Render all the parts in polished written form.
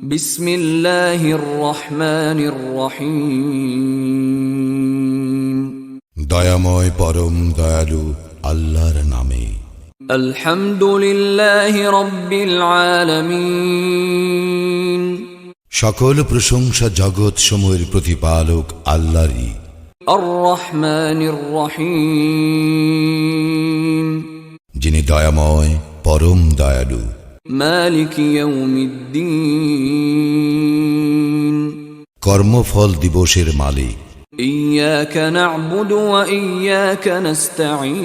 বিসমিল্লাহির রহমানির রহিম। দয়াময় পরম দয়ালু আল্লাহর নামে। আলহামদুলিল্লাহি রাব্বিল আলামিন। সকল প্রশংসা জগৎ সমূহের প্রতিপালক আল্লাহরই। আর রহমানির রহিম, যিনি দয়াময় পরম দয়ালু। মালিক ইয়াউমিদ্দিন, কর্মফল দিবসের মালিক। ইয়্যাকা না'বুদু ওয়া ইয়্যাকা নাস্তাঈন,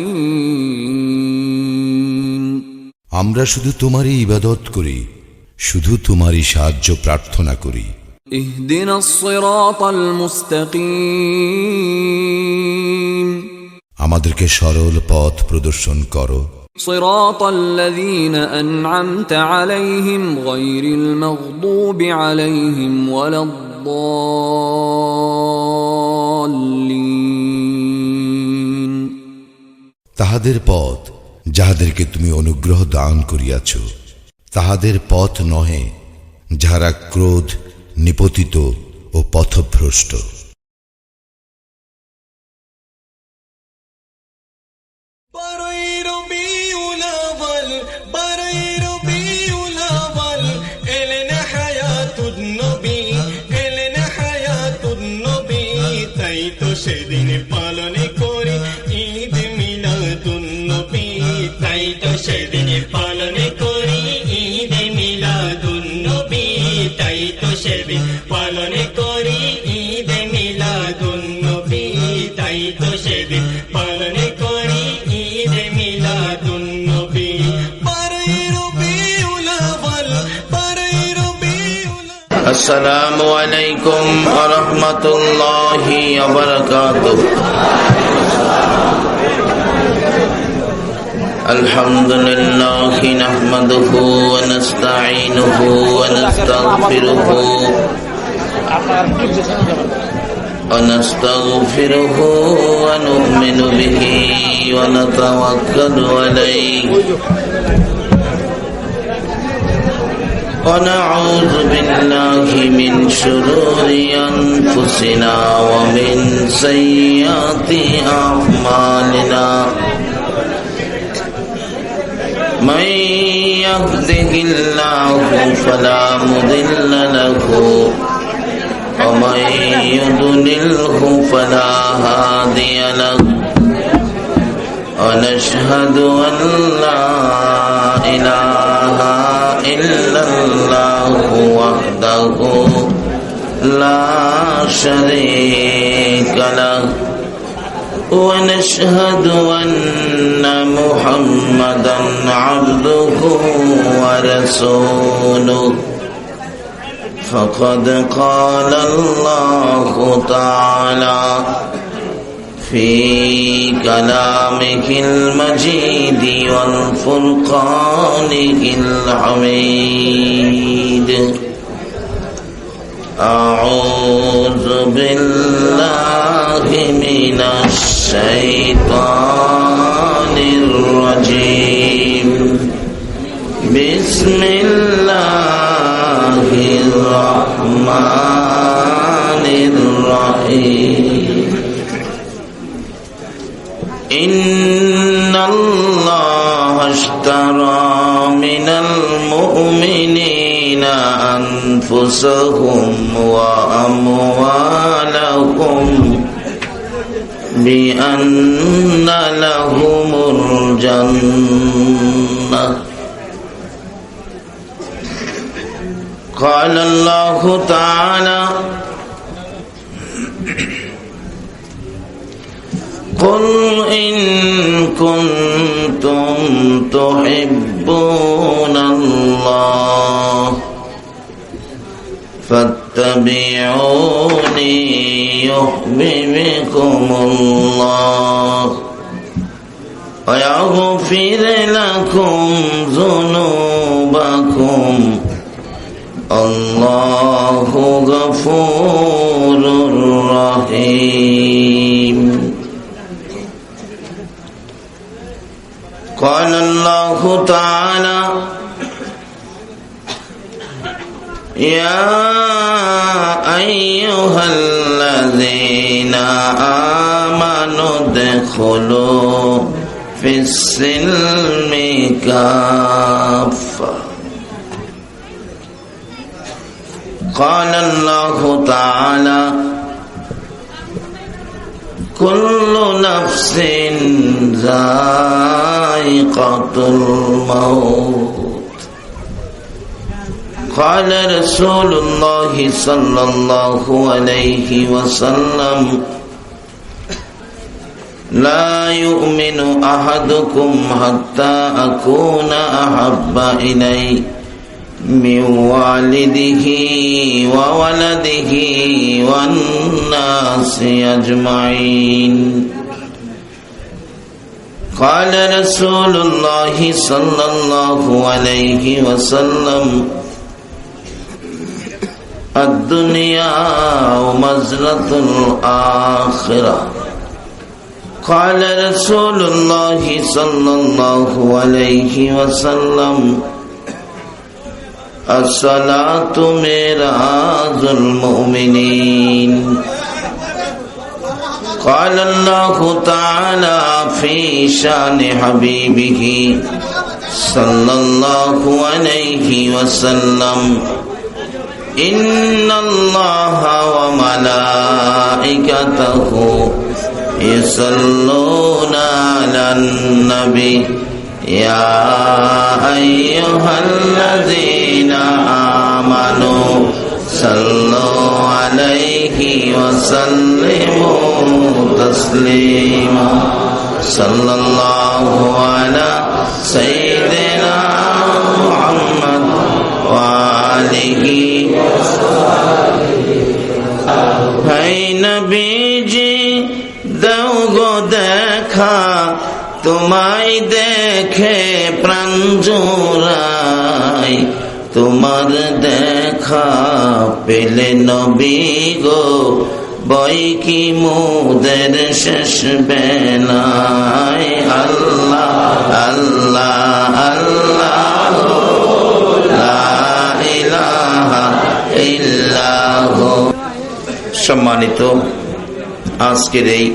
আমরা শুধু তোমারই ইবাদত করি, শুধু তোমারই সাহায্য প্রার্থনা করি। ইহদিনাস সিরাতাল মুস্তাকিম, আমাদেরকে সরল পথ প্রদর্শন করো। সিরাতাল্লাযীনা আন'আমতা আলাইহিম গায়রিল মাগদুবি আলাইহিম ওয়ালাদ-দাল্লিন, তাহাদের পথ যাহাদেরকে তুমি অনুগ্রহ দান করিয়াছ, তাহাদের পথ নহে যাহারা ক্রোধ নিপতিত ও পথভ্রষ্ট। সেদিন পালন করি ঈদ মিলাদুন্নবী, তাই তো সেদিন পালন করি ঈদ মিলাদুন্নবী, তাই তো সেদিন পালন করি ঈদ মিলাদুন্নবী, তাই তো সেদিন পালন করি ঈদ মিলাদুন্নবী। আসসালামু আলাইকুম ওয়া রাহমাতুল্লাহি ওয়া বারাকাতুহু। আলহামদুলিল্লাহি নাহমাদুহু ওয়া নাস্তাঈনুহু ওয়া নাস্তাগফিরুহু ওয়া নু'মিনু বিহি ওয়া নাতাওয়াক্কালু আলাইহি ونعوذ بالله من شرور أنفسنا ومن سيئات أعمالنا، من يهده الله فلا مضل له ومن يضلله فلا هادي له، ونشهد أن لا إله إلا الله وحده لا شريك له، ونشهد أن محمدا عبده ورسوله، فقد قال الله تعالى في كلامه المجيد والفرقانه الحميد. أعوذ بالله من الشيطان الرجيم، بسم الله الرحمن الرحيم. إن الله اشترى من المؤمنين أنفسهم وأموالهم بأن لهم الجنة. قال الله تعالى: قل إن كنتم تحبون الله فاتبعوني يحببكم الله ويغفر لكم ذنوبكم، الله غفور رحيم. قال الله تعالى: يا أيها الذين آمنوا ادخلوا في السلم كافة قال الله تعالى كل نفس ذائقة الموت قال رسول الله صلى الله عليه وسلم لا يؤمن أحدكم حتى أكون أحب إليه من والده وولده والناس أجمعين قال رسول الله صلى الله عليه وسلم الدنيا مزرعة الآخرة قال رسول الله صلى الله عليه وسلم الصلاة معراج المؤمنين قال الله تعالى في شان حبيبه صلى الله عليه وسلم إن الله وملائكته يصلون على النبي يا أيها الذين آمنوا صلوا عليه وسلموا تسليما صلى الله على سيدنا محمد وآله है नबी जी दौगो देखा तुम्हारी देखे प्राण जुराई তোমার দেখা পেলে নবী গো বই কি মুদের শেষ বেলায় আল্লাহ আল্লাহ আল্লাহ লা ইলাহা ইল্লাল্লাহ। সম্মানিত আজকের এই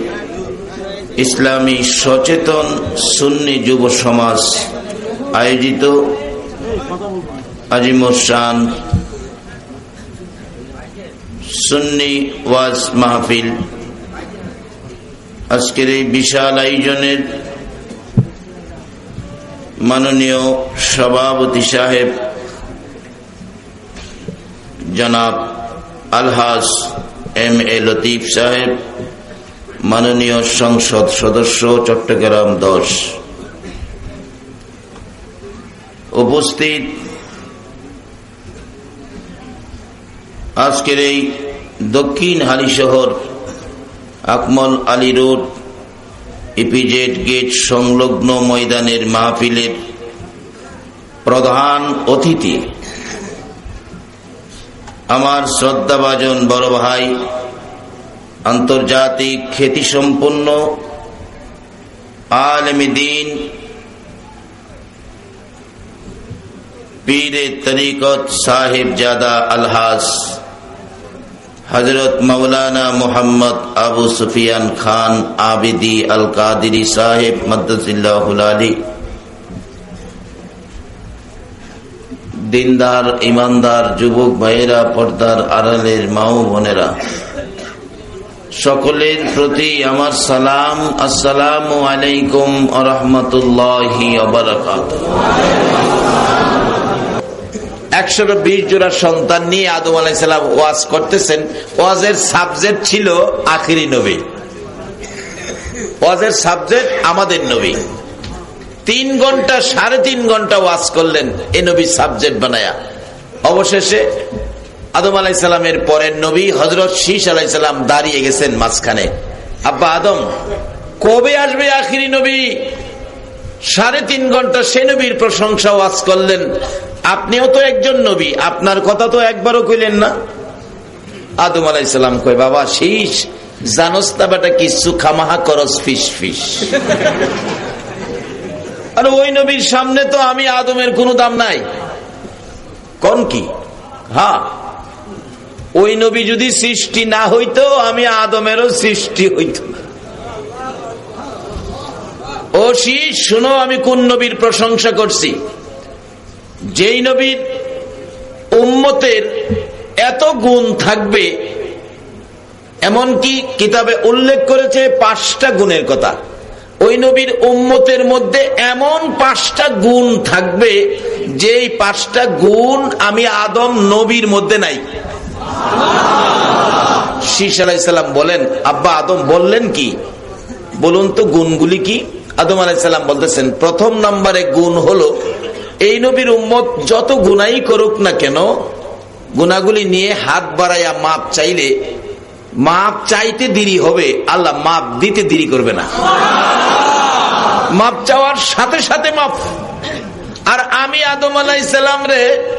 ইসলামী সচেতন সুন্নি যুব সমাজ আয়োজিত আজিমুর শান সুন্নি ওয়াজ মাহফিল, আজকের এই বিশাল আয়োজনের মাননীয় সভাপতি সাহেব জনাব আলহাজ এম এ লতিফ সাহেব, মাননীয় সংসদ সদস্য চট্টগ্রাম 10, উপস্থিত আজকের এই দক্ষিণ Halishahar Akmal Ali road EPZ gate সংলগ্ন ময়দানের মাহফিলের প্রধান অতিথি আমার শ্রদ্ধাভাজন বড় ভাই, আন্তর্জাতিক খ্যাতিসম্পন্ন আলেম দ্বীন, পীরে তরিকত সাহেবজাদা আলহাজ হযরত মাওলানা মুহাম্মদ আবু সুফিয়ান খান আবিদি আল কাদিরি সাহেব মাদ্দাজিল্লাহুল আলী, দিনদার ইমানদার যুবক ভাইয়েরা, পর্দার আড়ালের মা ও বোনেরা, সকলের প্রতি আমার সালাম। আসসালামু আলাইকুম ওয়া রাহমাতুল্লাহি ওয়া বারাকাতুহু। 120 জোড়া সন্তান নিয়ে আদম আলাইহিস সালাম ওয়াজ করতেছেন। ওয়াজের সাবজেক্ট ছিল আখিরি নবী, ওয়াজের সাবজেক্ট আমাদের নবী। 3 ঘন্টা 3.5 ঘন্টা ওয়াজ করলেন এই নবী সাবজেক্ট বানায়া। অবশেষে আদম আলাইহিস সালামের পরের নবী হযরত শীশ আলাইহিস সালাম দাঁড়িয়ে গেছেন মাঝখানে। আব্বা আদম, কবে আসবে আখিরি নবী? 3.5 ঘন্টা সে নবীর প্রশংসা ওয়াজ করলেন। আপনিও তো একজন নবী, আপনার কথা তো একবারও কইলেন না। আদম আলাইহিস সালাম কয়, বাবা শীশ, জানোস না বেটা কিছু খামাহা করস ফিস ফিস। আর ওই নবীর সামনে তো আমি আদমের কোনো দাম নাই। কোন কি হ্যাঁ, ওই নবী যদি সৃষ্টি না হইতো আমি আদমেরও সৃষ্টি হইত না। ও শীষ, শুনো আমি কোন নবীর প্রশংসা করছি। যেই নবীর উম্মতের এত গুণ থাকবে, এমনকি কিতাবে উল্লেখ করেছে 5টা গুণের কথা। ওই নবীর উম্মতের মধ্যে এমন 5টা গুণ থাকবে, যেই 5টা গুণ আমি আদম নবীর মধ্যে নাই। শীষ আলাইহিস সালাম বলেন, আব্বা আদম বললেন কি, বলুন তো গুণগুলি কি? আদম আলাইহিস সালাম বলতেছেন, প্রথম নম্বরে গুণ হলো, এই নবীর উম্মত যত গুনাই করুক না কেন, গুনাহগুলি নিয়ে হাত বাড়াইয়া মাপ চাইলে মাপ চাইতে দেরি হবে, আল্লাহ মাপ দিতে দেরি করবে না। মাপ চাওয়ার সাথে সাথে মাপ। আর আমি আদম আলাইহিস সালাম রে